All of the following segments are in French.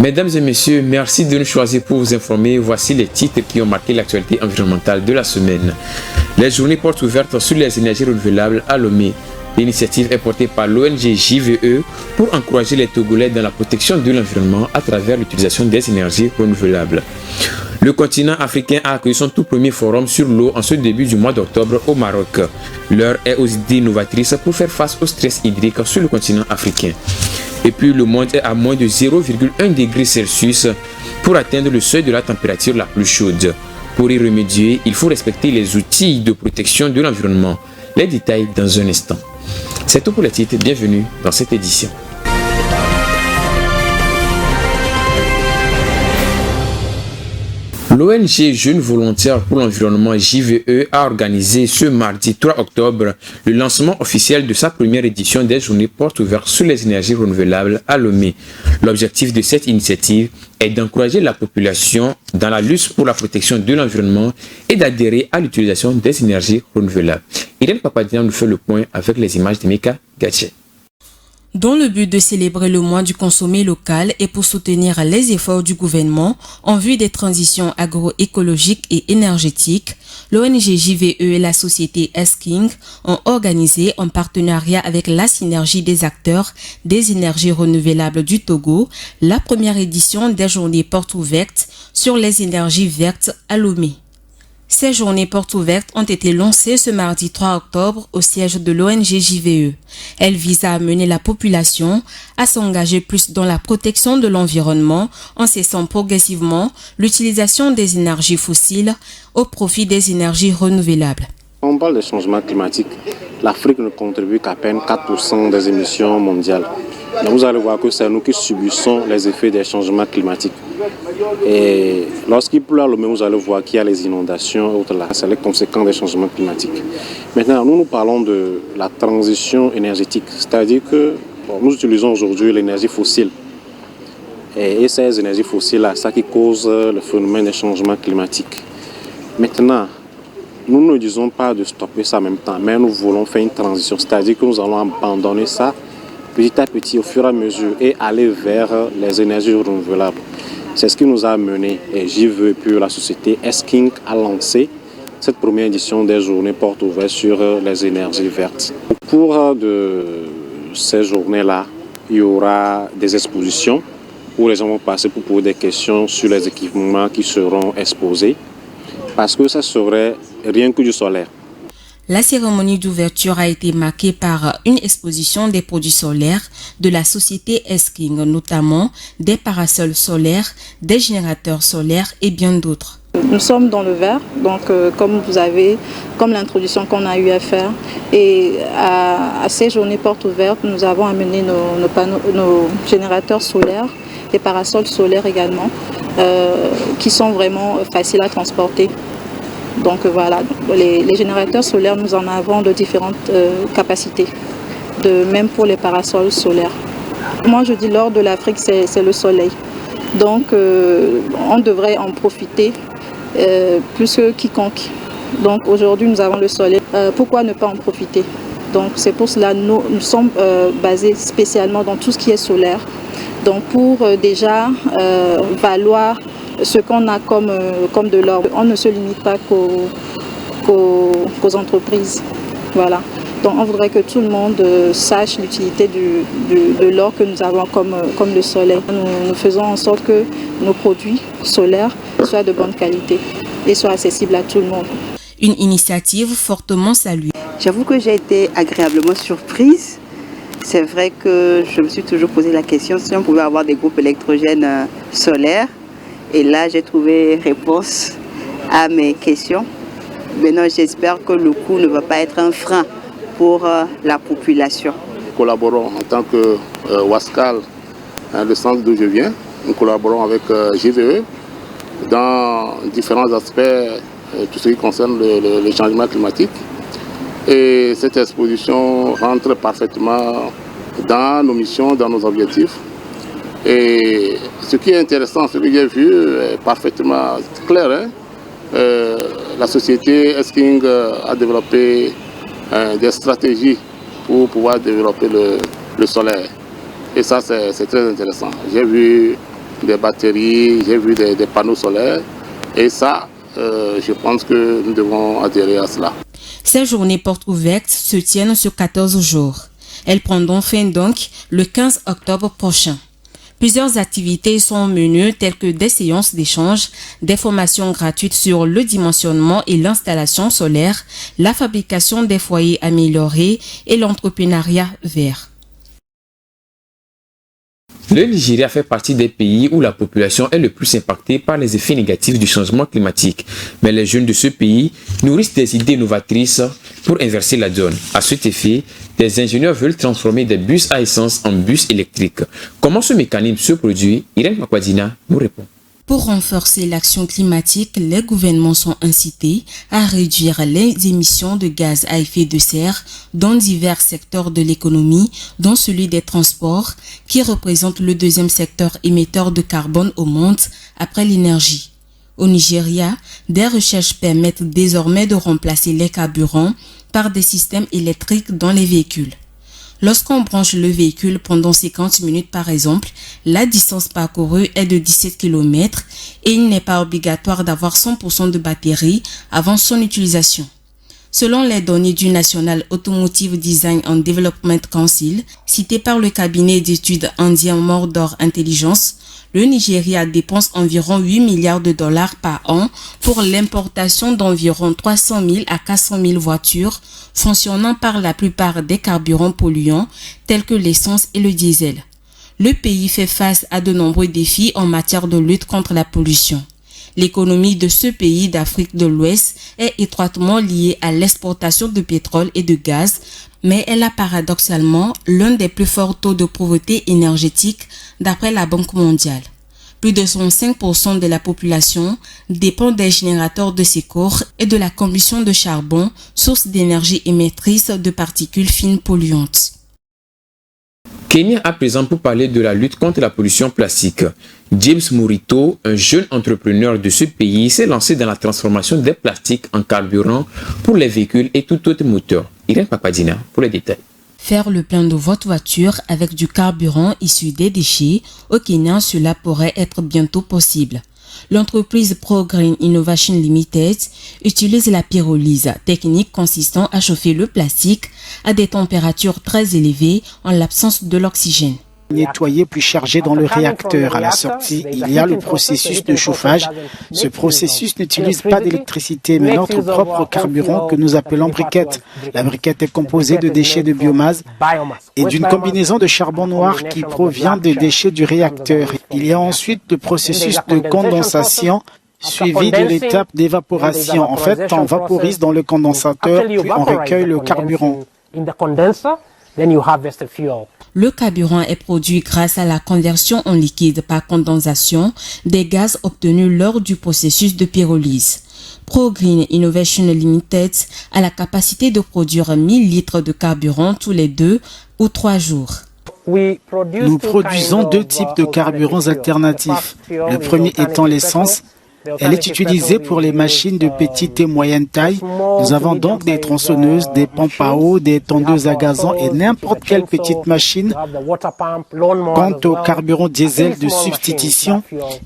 Mesdames et messieurs, merci de nous choisir pour vous informer. Voici les titres qui ont marqué l'actualité environnementale de la semaine. Les journées portes ouvertes sur les énergies renouvelables à Lomé. L'initiative est portée par l'ONG JVE pour encourager les Togolais dans la protection de l'environnement à travers l'utilisation des énergies renouvelables. Le continent africain a accueilli son tout premier forum sur l'eau en ce début du mois d'octobre au Maroc. L'heure est aux idées novatrices pour faire face au stress hydrique sur le continent africain. Et puis le monde est à moins de 0,1 degré Celsius pour atteindre le seuil de la température la plus chaude. Pour y remédier, il faut respecter les outils de protection de l'environnement. Les détails dans un instant. C'est tout pour les titres, bienvenue dans cette édition. L'ONG Jeunes Volontaires pour l'Environnement JVE a organisé ce mardi 3 octobre le lancement officiel de sa première édition des journées portes ouvertes sur les énergies renouvelables à Lomé. L'objectif de cette initiative est d'encourager la population dans la lutte pour la protection de l'environnement et d'adhérer à l'utilisation des énergies renouvelables. Irène Papadian nous fait le point avec les images de Mika Gatché. Dans le but de célébrer le mois du consommé local et pour soutenir les efforts du gouvernement en vue des transitions agroécologiques et énergétiques, l'ONG JVE et la société S-King ont organisé en partenariat avec la synergie des acteurs des énergies renouvelables du Togo la première édition des journées portes ouvertes sur les énergies vertes à Lomé. Ces journées portes ouvertes ont été lancées ce mardi 3 octobre au siège de l'ONG JVE. Elles visent à amener la population à s'engager plus dans la protection de l'environnement en cessant progressivement l'utilisation des énergies fossiles au profit des énergies renouvelables. On parle de changement climatique. L'Afrique ne contribue qu'à peine 4% des émissions mondiales. Donc vous allez voir que c'est nous qui subissons les effets des changements climatiques. Et lorsqu'il pleut à Lomé, vous allez voir qu'il y a les inondations et autres là. C'est les conséquences des changements climatiques. Maintenant, nous parlons de la transition énergétique. C'est-à-dire que nous utilisons aujourd'hui l'énergie fossile. Et ces énergies fossiles-là, c'est ça qui cause le phénomène des changements climatiques. Maintenant, nous ne disons pas de stopper ça en même temps, mais nous voulons faire une transition. C'est-à-dire que nous allons abandonner ça petit à petit, au fur et à mesure, et aller vers les énergies renouvelables. C'est ce qui nous a mené, et JVE et puis la société S-King a lancé cette première édition des journées portes ouvertes sur les énergies vertes. Au cours de ces journées-là, il y aura des expositions où les gens vont passer pour poser des questions sur les équipements qui seront exposés, parce que ça serait rien que du solaire. La cérémonie d'ouverture a été marquée par une exposition des produits solaires de la société S-King, notamment des parasols solaires, des générateurs solaires et bien d'autres. Nous sommes dans le vert, donc comme l'introduction qu'on a eu à faire, et à ces journées portes ouvertes, nous avons amené nos générateurs solaires, des parasols solaires également, qui sont vraiment faciles à transporter. Donc voilà, les générateurs solaires, nous en avons de différentes capacités, même pour les parasols solaires. Moi je dis l'or de l'Afrique, c'est le soleil. Donc on devrait en profiter plus que quiconque. Donc aujourd'hui nous avons le soleil. Pourquoi ne pas en profiter? Donc c'est pour cela que nous sommes basés spécialement dans tout ce qui est solaire. Donc pour déjà valoir ce qu'on a comme de l'or. On ne se limite pas qu'aux entreprises. Voilà. Donc on voudrait que tout le monde sache l'utilité de l'or que nous avons comme le soleil. Nous faisons en sorte que nos produits solaires soient de bonne qualité et soient accessibles à tout le monde. Une initiative fortement saluée. J'avoue que j'ai été agréablement surprise. C'est vrai que je me suis toujours posé la question si on pouvait avoir des groupes électrogènes solaires. Et là, j'ai trouvé réponse à mes questions. Maintenant, j'espère que le coût ne va pas être un frein pour la population. Nous collaborons en tant que Wascal, le centre d'où je viens. Nous collaborons avec JVE dans différents aspects, tout ce qui concerne le changement climatique. Et cette exposition rentre parfaitement dans nos missions, dans nos objectifs. Et ce qui est intéressant, ce que j'ai vu est parfaitement clair. La société S-King a développé des stratégies pour pouvoir développer le solaire. Et ça, c'est très intéressant. J'ai vu des batteries, j'ai vu des panneaux solaires. Et ça, je pense que nous devons adhérer à cela. Ces journées portes ouvertes se tiennent sur 14 jours. Elles prendront fin donc le 15 octobre prochain. Plusieurs activités sont menées telles que des séances d'échange, des formations gratuites sur le dimensionnement et l'installation solaire, la fabrication des foyers améliorés et l'entrepreneuriat vert. Le Nigeria fait partie des pays où la population est le plus impactée par les effets négatifs du changement climatique. Mais les jeunes de ce pays nourrissent des idées novatrices pour inverser la donne. À cet effet, des ingénieurs veulent transformer des bus à essence en bus électriques. Comment ce mécanisme se produit? Irène Makwadina nous répond. Pour renforcer l'action climatique, les gouvernements sont incités à réduire les émissions de gaz à effet de serre dans divers secteurs de l'économie, dont celui des transports, qui représente le deuxième secteur émetteur de carbone au monde après l'énergie. Au Nigeria, des recherches permettent désormais de remplacer les carburants par des systèmes électriques dans les véhicules. Lorsqu'on branche le véhicule pendant 50 minutes par exemple, la distance parcourue est de 17 km et il n'est pas obligatoire d'avoir 100% de batterie avant son utilisation. Selon les données du National Automotive Design and Development Council, cité par le cabinet d'études indien Mordor Intelligence, le Nigeria dépense environ 8 milliards de dollars par an pour l'importation d'environ 300 000 à 400 000 voitures fonctionnant par la plupart des carburants polluants tels que l'essence et le diesel. Le pays fait face à de nombreux défis en matière de lutte contre la pollution. L'économie de ce pays d'Afrique de l'Ouest est étroitement liée à l'exportation de pétrole et de gaz, mais elle a paradoxalement l'un des plus forts taux de pauvreté énergétique d'après la Banque mondiale. Plus de 65% de la population dépend des générateurs de secours et de la combustion de charbon, source d'énergie émettrice de particules fines polluantes. Kenya à présent pour parler de la lutte contre la pollution plastique. James Murito, un jeune entrepreneur de ce pays, s'est lancé dans la transformation des plastiques en carburant pour les véhicules et tout autre moteur. Irène Makwadina pour les détails. Faire le plein de votre voiture avec du carburant issu des déchets, au Kenya, cela pourrait être bientôt possible. L'entreprise ProGreen Innovation Limited utilise la pyrolyse, technique consistant à chauffer le plastique à des températures très élevées en l'absence de l'oxygène. Nettoyer puis charger dans le réacteur. À la sortie, il y a le processus de chauffage. Ce processus n'utilise pas d'électricité, mais notre propre carburant que nous appelons briquette. La briquette est composée de déchets de biomasse et d'une combinaison de charbon noir qui provient des déchets du réacteur. Il y a ensuite le processus de condensation suivi de l'étape d'évaporation. En fait, on vaporise dans le condensateur puis on recueille le carburant. Le carburant est produit grâce à la conversion en liquide par condensation des gaz obtenus lors du processus de pyrolyse. ProGreen Innovation Limited a la capacité de produire 1000 litres de carburant tous les 2 ou 3 jours. Nous produisons deux types de carburants alternatifs. Le premier étant l'essence. Elle est utilisée pour les machines de petite et moyenne taille. Nous avons donc des tronçonneuses, des pompes à eau, des tondeuses à gazon et n'importe quelle petite machine. Quant au carburant diesel de substitution,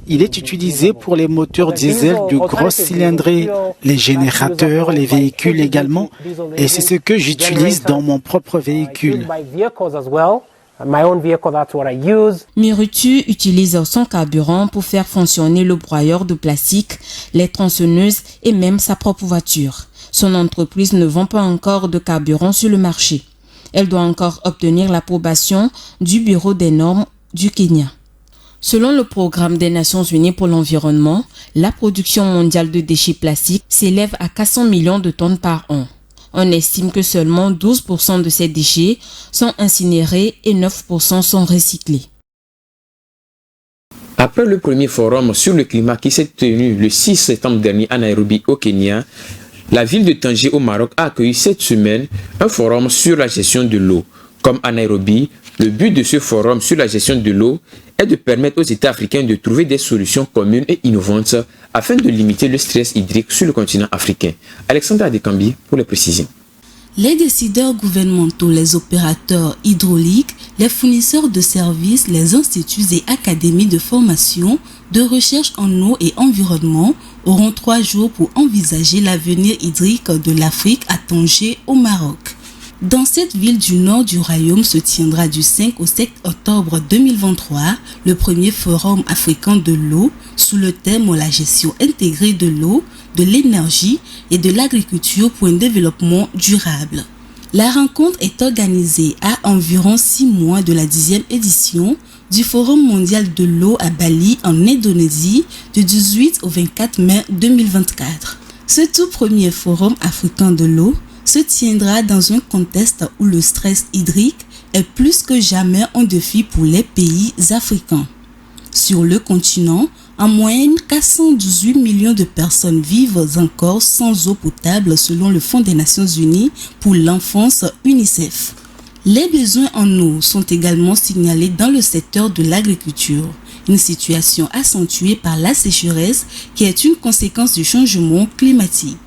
il est utilisé pour les moteurs diesel de grosse cylindrée, les générateurs, les véhicules également. Et c'est ce que j'utilise dans mon propre véhicule. Mirutu utilise son carburant pour faire fonctionner le broyeur de plastique, les tronçonneuses et même sa propre voiture. Son entreprise ne vend pas encore de carburant sur le marché. Elle doit encore obtenir l'approbation du Bureau des normes du Kenya. Selon le programme des Nations Unies pour l'environnement, la production mondiale de déchets plastiques s'élève à 400 millions de tonnes par an. On estime que seulement 12% de ces déchets sont incinérés et 9% sont recyclés. Après le premier forum sur le climat qui s'est tenu le 6 septembre dernier à Nairobi au Kenya, la ville de Tanger au Maroc a accueilli cette semaine un forum sur la gestion de l'eau. Comme à Nairobi, le but de ce forum sur la gestion de l'eau est de permettre aux États africains de trouver des solutions communes et innovantes afin de limiter le stress hydrique sur le continent africain. Alexandra Adekambi pour les précisions. Les décideurs gouvernementaux, les opérateurs hydrauliques, les fournisseurs de services, les instituts et académies de formation, de recherche en eau et environnement auront 3 jours pour envisager l'avenir hydrique de l'Afrique à Tanger, au Maroc. Dans cette ville du nord du royaume se tiendra du 5 au 7 octobre 2023 le premier forum africain de l'eau sous le thème « La gestion intégrée de l'eau, de l'énergie et de l'agriculture pour un développement durable ». La rencontre est organisée à environ 6 mois de la 10e édition du Forum mondial de l'eau à Bali en Indonésie du 18 au 24 mai 2024. Ce tout premier forum africain de l'eau se tiendra dans un contexte où le stress hydrique est plus que jamais un défi pour les pays africains. Sur le continent, en moyenne, 418 millions de personnes vivent encore sans eau potable selon le Fonds des Nations Unies pour l'enfance UNICEF. Les besoins en eau sont également signalés dans le secteur de l'agriculture, une situation accentuée par la sécheresse qui est une conséquence du changement climatique.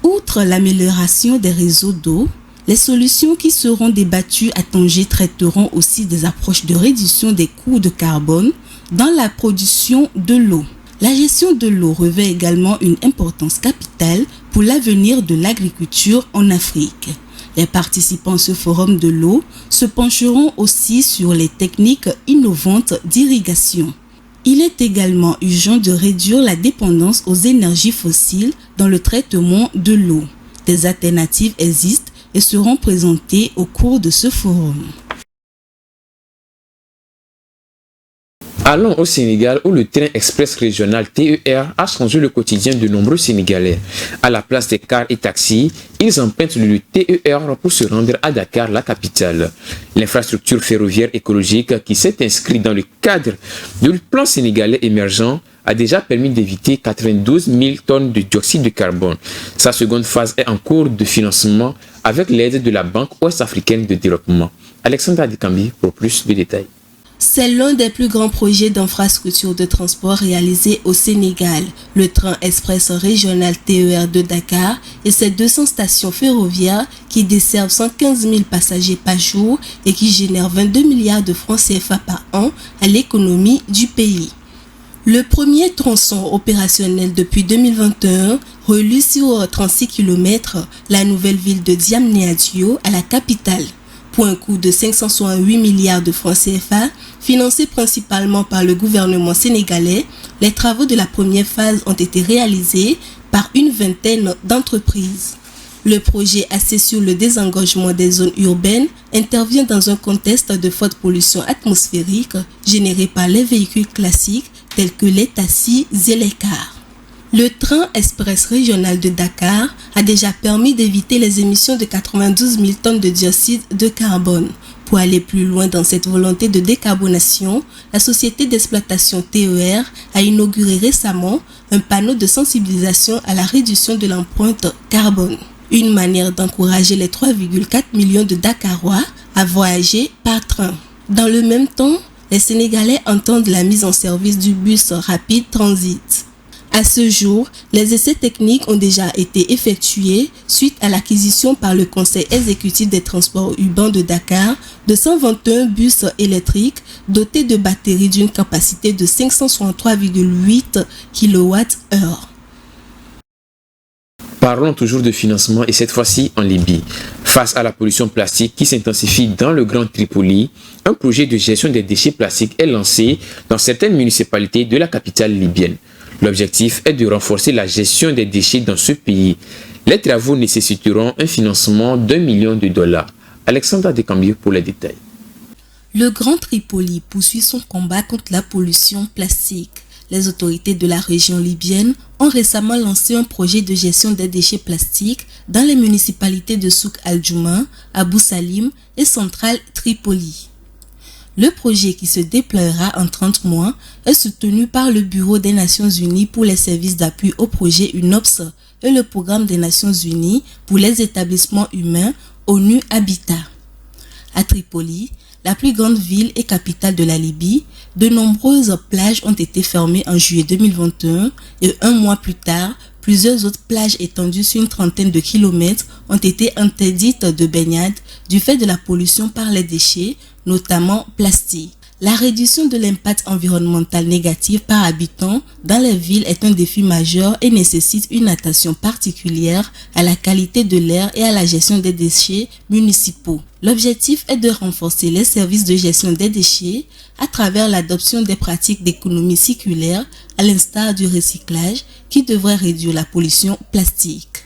Outre l'amélioration des réseaux d'eau, les solutions qui seront débattues à Tanger traiteront aussi des approches de réduction des coûts de carbone dans la production de l'eau. La gestion de l'eau revêt également une importance capitale pour l'avenir de l'agriculture en Afrique. Les participants à ce forum de l'eau se pencheront aussi sur les techniques innovantes d'irrigation. Il est également urgent de réduire la dépendance aux énergies fossiles dans le traitement de l'eau. Des alternatives existent et seront présentées au cours de ce forum. Allons au Sénégal où le train express régional TER a changé le quotidien de nombreux Sénégalais. À la place des cars et taxis, ils empruntent le TER pour se rendre à Dakar, la capitale. L'infrastructure ferroviaire écologique qui s'est inscrite dans le cadre du plan sénégalais émergent a déjà permis d'éviter 92 000 tonnes de dioxyde de carbone. Sa seconde phase est en cours de financement avec l'aide de la Banque ouest-africaine de développement. Alexandra Dikambi pour plus de détails. C'est l'un des plus grands projets d'infrastructure de transport réalisés au Sénégal. Le train express régional TER de Dakar et ses 200 stations ferroviaires qui desservent 115 000 passagers par jour et qui génèrent 22 milliards de francs CFA par an à l'économie du pays. Le premier tronçon opérationnel depuis 2021 relie sur 36 km la nouvelle ville de Diamniadio à la capitale. Pour un coût de 568 milliards de francs CFA, financé principalement par le gouvernement sénégalais, les travaux de la première phase ont été réalisés par une vingtaine d'entreprises. Le projet axé sur le désengorgement des zones urbaines intervient dans un contexte de forte pollution atmosphérique générée par les véhicules classiques tels que les taxis et les cars. Le train express régional de Dakar a déjà permis d'éviter les émissions de 92 000 tonnes de dioxyde de carbone. Pour aller plus loin dans cette volonté de décarbonation, la société d'exploitation TER a inauguré récemment un panneau de sensibilisation à la réduction de l'empreinte carbone. Une manière d'encourager les 3,4 millions de Dakarois à voyager par train. Dans le même temps, les Sénégalais entendent la mise en service du bus rapide transit. À ce jour, les essais techniques ont déjà été effectués suite à l'acquisition par le Conseil exécutif des transports urbains de Dakar de 121 bus électriques dotés de batteries d'une capacité de 563,8 kWh. Parlons toujours de financement et cette fois-ci en Libye. Face à la pollution plastique qui s'intensifie dans le Grand Tripoli, un projet de gestion des déchets plastiques est lancé dans certaines municipalités de la capitale libyenne. L'objectif est de renforcer la gestion des déchets dans ce pays. Les travaux nécessiteront un financement d'$1 million. Alexandra Dikambi pour les détails. Le Grand Tripoli poursuit son combat contre la pollution plastique. Les autorités de la région libyenne ont récemment lancé un projet de gestion des déchets plastiques dans les municipalités de Souk al-Djouma, Abou Salim et Centrale Tripoli. Le projet qui se déploiera en 30 mois est soutenu par le Bureau des Nations Unies pour les services d'appui au projet UNOPS et le Programme des Nations Unies pour les établissements humains ONU Habitat. À Tripoli, la plus grande ville et capitale de la Libye, de nombreuses plages ont été fermées en juillet 2021 et un mois plus tard, Plusieurs autres plages étendues sur une trentaine de kilomètres ont été interdites de baignade du fait de la pollution par les déchets, notamment plastique. La réduction de l'impact environnemental négatif par habitant dans les villes est un défi majeur et nécessite une attention particulière à la qualité de l'air et à la gestion des déchets municipaux. L'objectif est de renforcer les services de gestion des déchets à travers l'adoption des pratiques d'économie circulaire à l'instar du recyclage qui devrait réduire la pollution plastique.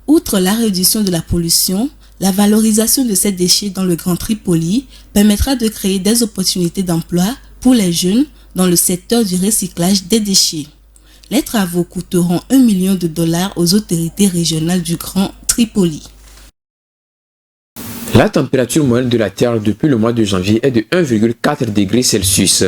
Outre la réduction de la pollution, la valorisation de ces déchets dans le Grand Tripoli permettra de créer des opportunités d'emploi pour les jeunes dans le secteur du recyclage des déchets. Les travaux coûteront $1 million aux autorités régionales du Grand Tripoli. La température moyenne de la Terre depuis le mois de janvier est de 1,4 degrés Celsius.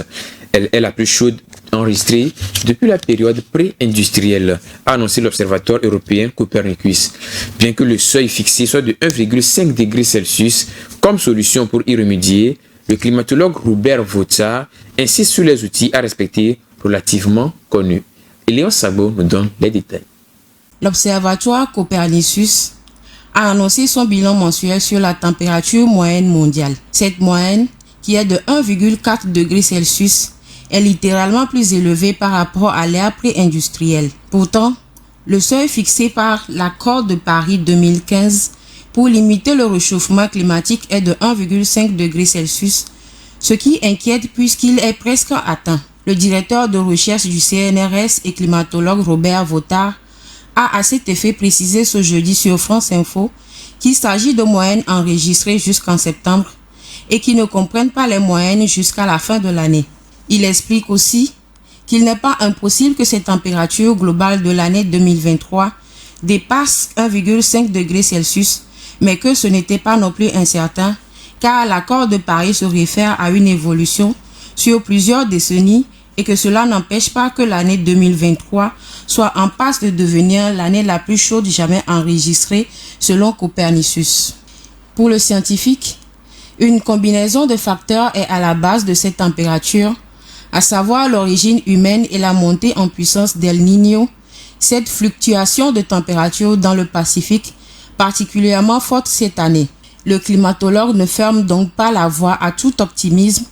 Elle est la plus chaude enregistrée depuis la période pré-industrielle, a annoncé l'Observatoire européen Copernicus. Bien que le seuil fixé soit de 1,5 degrés Celsius, comme solution pour y remédier, le climatologue Robert Votard insiste sur les outils à respecter relativement connus. Léon Sabo nous donne les détails. L'Observatoire Copernicus a annoncé son bilan mensuel sur la température moyenne mondiale. Cette moyenne, qui est de 1,4 degrés Celsius, est littéralement plus élevée par rapport à l'ère pré-industrielle. Pourtant, le seuil fixé par l'accord de Paris 2015 pour limiter le réchauffement climatique est de 1,5 degrés Celsius, ce qui inquiète puisqu'il est presque atteint. Le directeur de recherche du CNRS et climatologue Robert Votard a à cet effet précisé ce jeudi sur France Info qu'il s'agit de moyennes enregistrées jusqu'en septembre et qui ne comprennent pas les moyennes jusqu'à la fin de l'année. Il explique aussi qu'il n'est pas impossible que ces températures globales de l'année 2023 dépassent 1,5 degré Celsius, mais que ce n'était pas non plus incertain, car l'accord de Paris se réfère à une évolution sur plusieurs décennies et que cela n'empêche pas que l'année 2023 soit en passe de devenir l'année la plus chaude jamais enregistrée selon Copernicus. Pour le scientifique, une combinaison de facteurs est à la base de cette température, à savoir l'origine humaine et la montée en puissance d'El Niño. Cette fluctuation de température dans le Pacifique, particulièrement forte cette année. Le climatologue ne ferme donc pas la voie à tout optimisme,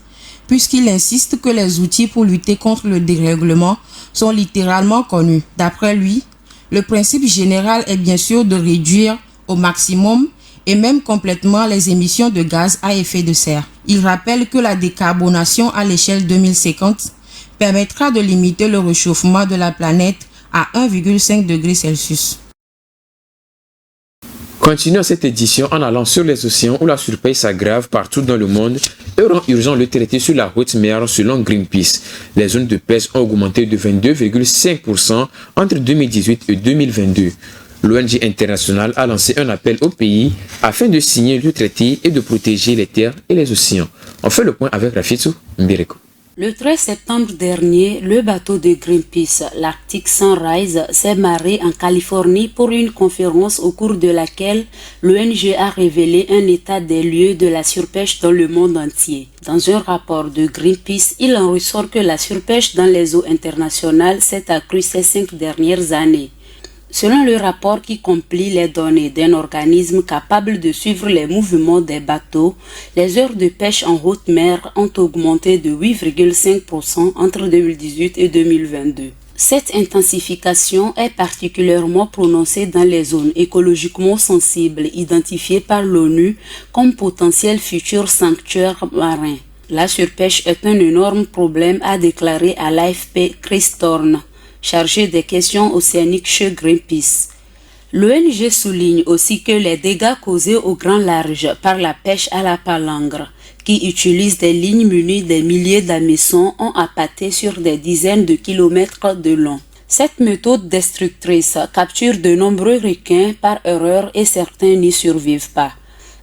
puisqu'il insiste que les outils pour lutter contre le dérèglement sont littéralement connus. D'après lui, le principe général est bien sûr de réduire au maximum et même complètement les émissions de gaz à effet de serre. Il rappelle que la décarbonation à l'échelle 2050 permettra de limiter le réchauffement de la planète à 1,5 degré Celsius. Continuons cette édition en allant sur les océans où la surpêche s'aggrave partout dans le monde et rend urgent le traité sur la haute mer selon Greenpeace. Les zones de pêche ont augmenté de 22,5% entre 2018 et 2022. L'ONG internationale a lancé un appel au pays afin de signer le traité et de protéger les terres et les océans. On fait le point avec Rafitsou Mbireko. Le 13 septembre dernier, le bateau de Greenpeace, l'Arctic Sunrise, s'est marré en Californie pour une conférence au cours de laquelle l'ONG a révélé un état des lieux de la surpêche dans le monde entier. Dans un rapport de Greenpeace, il en ressort que la surpêche dans les eaux internationales s'est accrue ces 5 dernières années. Selon le rapport qui compile les données d'un organisme capable de suivre les mouvements des bateaux, les heures de pêche en haute mer ont augmenté de 8,5% entre 2018 et 2022. Cette intensification est particulièrement prononcée dans les zones écologiquement sensibles identifiées par l'ONU comme potentiels futurs sanctuaires marins. La surpêche est un énorme problème, a déclaré à l'AFP Chris Thorne, chargé des questions océaniques chez Greenpeace. L'ONG souligne aussi que les dégâts causés au grand large par la pêche à la palangre, qui utilise des lignes munies des milliers d'hameçons, ont appâté sur des dizaines de kilomètres de long. Cette méthode destructrice capture de nombreux requins par erreur et certains n'y survivent pas.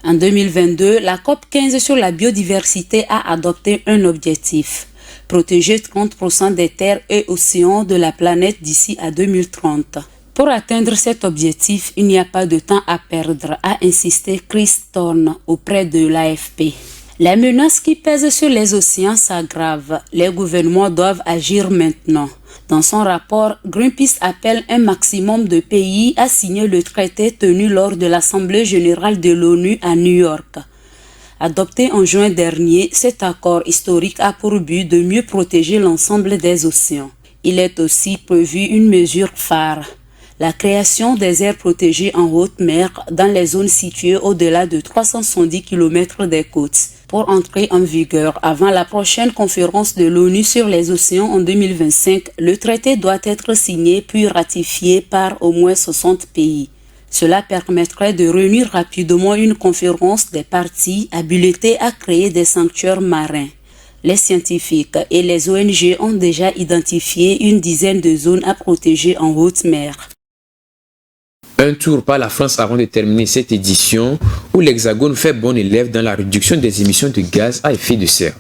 En 2022, la COP15 sur la biodiversité a adopté un objectif: protéger 30% des terres et océans de la planète d'ici à 2030. Pour atteindre cet objectif, il n'y a pas de temps à perdre, a insisté Chris Thorne auprès de l'AFP. Les menaces qui pèsent sur les océans s'aggravent. Les gouvernements doivent agir maintenant. Dans son rapport, Greenpeace appelle un maximum de pays à signer le traité tenu lors de l'Assemblée générale de l'ONU à New York. Adopté en juin dernier, cet accord historique a pour but de mieux protéger l'ensemble des océans. Il est aussi prévu une mesure phare, la création des aires protégées en haute mer dans les zones situées au-delà de 370 km des côtes, pour entrer en vigueur avant la prochaine conférence de l'ONU sur les océans en 2025. Le traité doit être signé puis ratifié par au moins 60 pays. Cela permettrait de réunir rapidement une conférence des parties habilitées à créer des sanctuaires marins. Les scientifiques et les ONG ont déjà identifié une dizaine de zones à protéger en haute mer. Un tour par la France avant de terminer cette édition où l'Hexagone fait bon élève dans la réduction des émissions de gaz à effet de serre.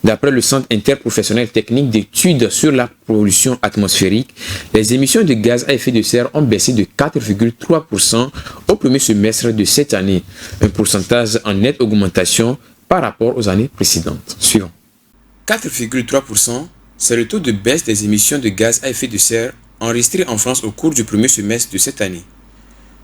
D'après le Centre interprofessionnel technique d'études sur la pollution atmosphérique, les émissions de gaz à effet de serre ont baissé de 4,3% au premier semestre de cette année, un pourcentage en nette augmentation par rapport aux années précédentes. Suivant. 4,3%, c'est le taux de baisse des émissions de gaz à effet de serre enregistré en France au cours du premier semestre de cette année.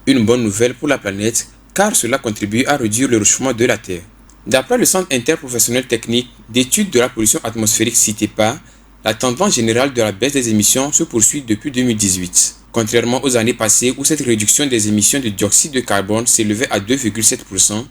Une bonne nouvelle pour la planète car cela contribue à réduire le réchauffement de la Terre. D'après le Centre interprofessionnel technique d'études de la pollution atmosphérique CITEPA, la tendance générale de la baisse des émissions se poursuit depuis 2018. Contrairement aux années passées où cette réduction des émissions de dioxyde de carbone s'élevait à 2,7%,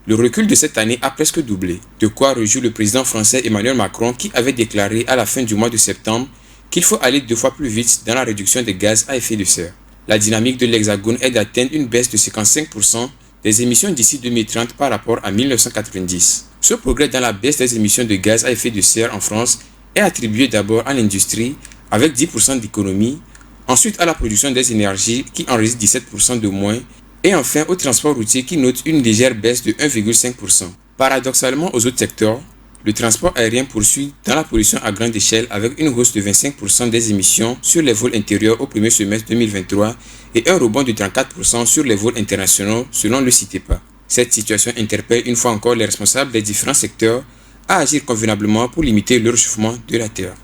le recul de cette année a presque doublé, de quoi réjouit le président français Emmanuel Macron qui avait déclaré à la fin du mois de septembre qu'il faut aller 2 fois plus vite dans la réduction des gaz à effet de serre. La dynamique de l'Hexagone est d'atteindre une baisse de 55% des émissions d'ici 2030 par rapport à 1990. Ce progrès dans la baisse des émissions de gaz à effet de serre en France est attribué d'abord à l'industrie avec 10% d'économie, ensuite à la production des énergies qui enregistre 17% de moins et enfin au transport routier qui note une légère baisse de 1,5%. Paradoxalement aux autres secteurs, le transport aérien poursuit dans la pollution à grande échelle avec une hausse de 25% des émissions sur les vols intérieurs au premier semestre 2023 et un rebond de 34% sur les vols internationaux selon le CITEPA. Cette situation interpelle une fois encore les responsables des différents secteurs à agir convenablement pour limiter le réchauffement de la Terre.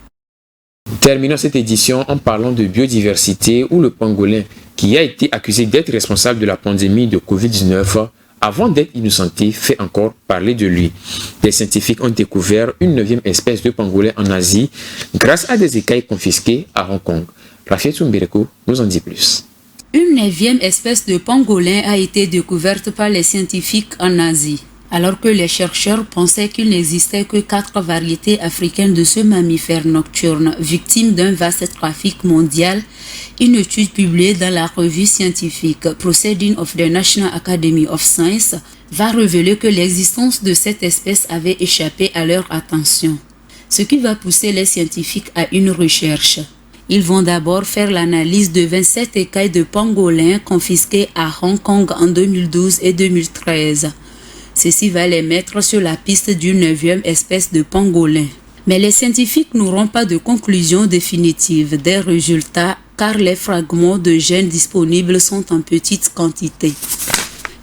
Terminons cette édition en parlant de biodiversité où le pangolin, qui a été accusé d'être responsable de la pandémie de Covid-19, avant d'être innocenté, fait encore parler de lui. Les scientifiques ont découvert une 9e espèce de pangolin en Asie grâce à des écailles confisquées à Hong Kong. Rafia Tsumbereko nous en dit plus. Une 9e espèce de pangolin a été découverte par les scientifiques en Asie. Alors que les chercheurs pensaient qu'il n'existait que 4 variétés africaines de ce mammifère nocturne, victime d'un vaste trafic mondial, une étude publiée dans la revue scientifique Proceedings of the National Academy of Science va révéler que l'existence de cette espèce avait échappé à leur attention. Ce qui va pousser les scientifiques à une recherche. Ils vont d'abord faire l'analyse de 27 écailles de pangolins confisquées à Hong Kong en 2012 et 2013. Ceci va les mettre sur la piste d'une 9e espèce de pangolin. Mais les scientifiques n'auront pas de conclusion définitive des résultats car les fragments de gènes disponibles sont en petite quantité.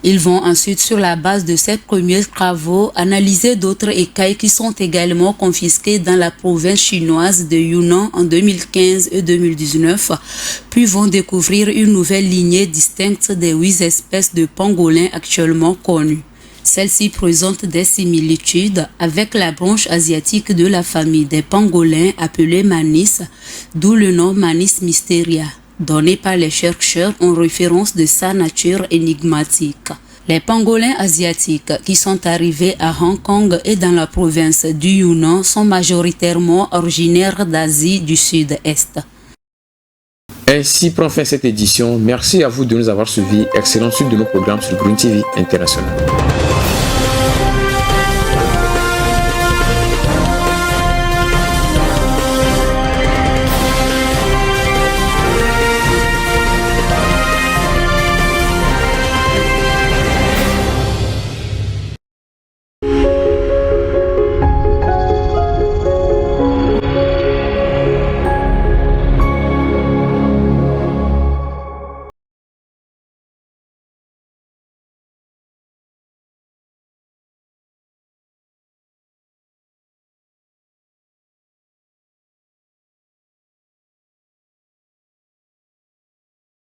Ils vont ensuite, sur la base de ces premiers travaux, analyser d'autres écailles qui sont également confisquées dans la province chinoise de Yunnan en 2015 et 2019, puis vont découvrir une nouvelle lignée distincte des 8 espèces de pangolins actuellement connues. Celle-ci présente des similitudes avec la branche asiatique de la famille des pangolins appelée Manis, d'où le nom Manis mysteria, donné par les chercheurs en référence de sa nature énigmatique. Les pangolins asiatiques qui sont arrivés à Hong Kong et dans la province du Yunnan sont majoritairement originaires d'Asie du Sud-Est. Ainsi prend fin cette édition. Merci à vous de nous avoir suivis. Excellente suite de nos programmes sur Green TV International.